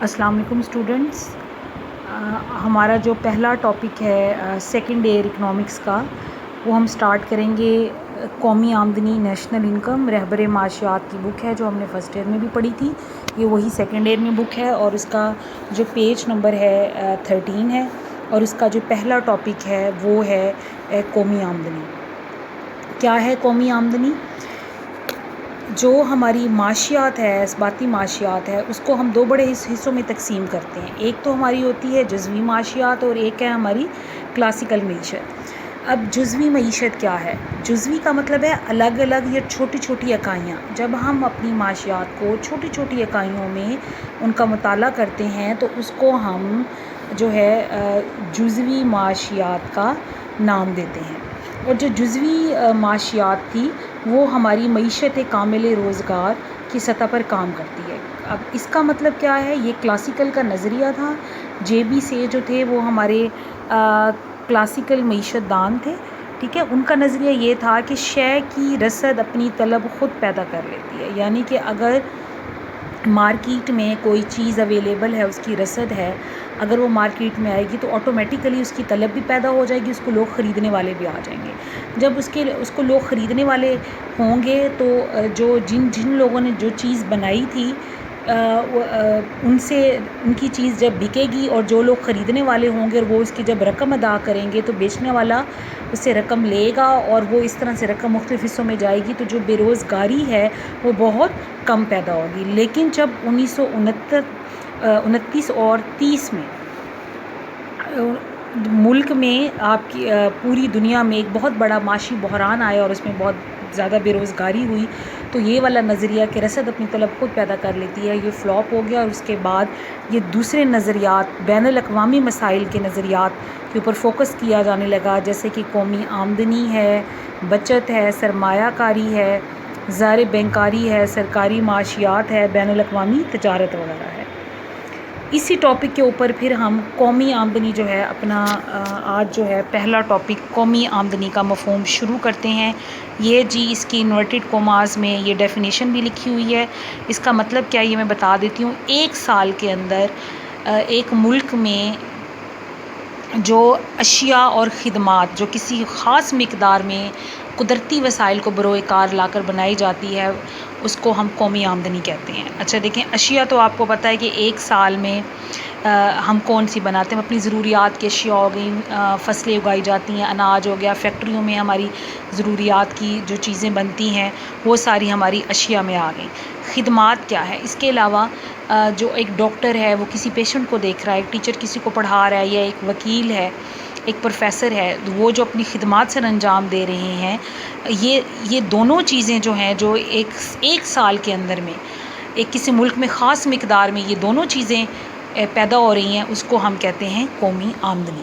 السلام علیکم اسٹوڈنٹس، ہمارا جو پہلا ٹاپک ہے سیکنڈ ایئر اکنامکس کا، وہ ہم سٹارٹ کریں گے قومی آمدنی نیشنل انکم رہبر معاشیات کی بک ہے جو ہم نے فرسٹ ایئر میں بھی پڑھی تھی. یہ وہی سیکنڈ ایئر میں بک ہے اور اس کا جو پیج نمبر ہے 13 ہے اور اس کا جو پہلا ٹاپک ہے وہ ہے قومی آمدنی. کیا ہے قومی آمدنی؟ جو ہماری معاشیات ہے، اثباتی معاشیات ہے، اس کو ہم دو بڑے حصوں میں تقسیم کرتے ہیں. ایک تو ہماری ہوتی ہے جزوی معاشیات اور ایک ہے ہماری کلاسیکل معیشت. اب جزوی معیشت کیا ہے؟ جزوی کا مطلب ہے الگ الگ یا چھوٹی چھوٹی اکائیاں. جب ہم اپنی معاشیات کو چھوٹی چھوٹی اکائیوں میں ان کا مطالعہ کرتے ہیں تو اس کو ہم جو ہے جزوی معاشیات کا نام دیتے ہیں. اور جو جزوی معاشیات تھی وہ ہماری معیشت کامل روزگار کی سطح پر کام کرتی ہے. اب اس کا مطلب کیا ہے؟ یہ کلاسیکل کا نظریہ تھا. جے بی سے جو تھے وہ ہمارے کلاسیکل معیشت دان تھے، ٹھیک ہے. ان کا نظریہ یہ تھا کہ شے کی رسد اپنی طلب خود پیدا کر لیتی ہے. یعنی کہ اگر مارکیٹ میں کوئی چیز اویلیبل ہے، اس کی رسد ہے، اگر وہ مارکیٹ میں آئے گی تو آٹومیٹیکلی اس کی طلب بھی پیدا ہو جائے گی، اس کو لوگ خریدنے والے بھی آ جائیں گے. جب اس کو لوگ خریدنے والے ہوں گے تو جو جن لوگوں نے جو چیز بنائی تھی ان کی چیز جب بکے گی اور جو لوگ خریدنے والے ہوں گے اور وہ اس کی جب رقم ادا کریں گے تو بیچنے والا اس سے رقم لے گا اور وہ اس طرح سے رقم مختلف حصوں میں جائے گی تو جو بے روزگاری ہے وہ بہت کم پیدا ہوگی. لیکن جب 1929 اور 30 میں ملک میں آپ کی پوری دنیا میں ایک بہت بڑا معاشی بحران آیا اور اس میں بہت زیادہ بے روزگاری ہوئی تو یہ والا نظریہ کہ رسد اپنی طلب خود پیدا کر لیتی ہے یہ فلاپ ہو گیا. اور اس کے بعد یہ دوسرے نظریات، بین الاقوامی مسائل کے نظریات کے اوپر فوکس کیا جانے لگا، جیسے کہ قومی آمدنی ہے، بچت ہے، سرمایہ کاری ہے، زائر بینکاری ہے، سرکاری معاشیات ہے، بین الاقوامی تجارت وغیرہ ہے. اسی ٹاپک کے اوپر پھر ہم قومی آمدنی جو ہے اپنا آج جو ہے پہلا ٹاپک قومی آمدنی کا مفہوم شروع کرتے ہیں. یہ جی اس کی انورٹڈ کوماز میں یہ ڈیفینیشن بھی لکھی ہوئی ہے. اس کا مطلب کیا یہ میں بتا دیتی ہوں. ایک سال کے اندر ایک ملک میں جو اشیاء اور خدمات جو کسی خاص مقدار میں قدرتی وسائل کو بروئے کار لا کر بنائی جاتی ہے اس کو ہم قومی آمدنی کہتے ہیں. اچھا دیکھیں، اشیاء تو آپ کو پتہ ہے کہ ایک سال میں ہم کون سی بناتے ہیں. اپنی ضروریات کی اشیاء ہو گئیں، فصلیں اگائی جاتی ہیں، اناج ہو گیا، فیکٹریوں میں ہماری ضروریات کی جو چیزیں بنتی ہیں وہ ساری ہماری اشیاء میں آ گئیں. خدمات کیا ہے؟ اس کے علاوہ جو ایک ڈاکٹر ہے وہ کسی پیشنٹ کو دیکھ رہا ہے، ایک ٹیچر کسی کو پڑھا رہا ہے، یا ایک وکیل ہے، ایک پروفیسر ہے، وہ جو اپنی خدمات سر انجام دے رہے ہیں، یہ دونوں چیزیں جو ہیں جو ایک سال کے اندر میں ایک کسی ملک میں خاص مقدار میں یہ دونوں چیزیں پیدا ہو رہی ہیں، اس کو ہم کہتے ہیں قومی آمدنی.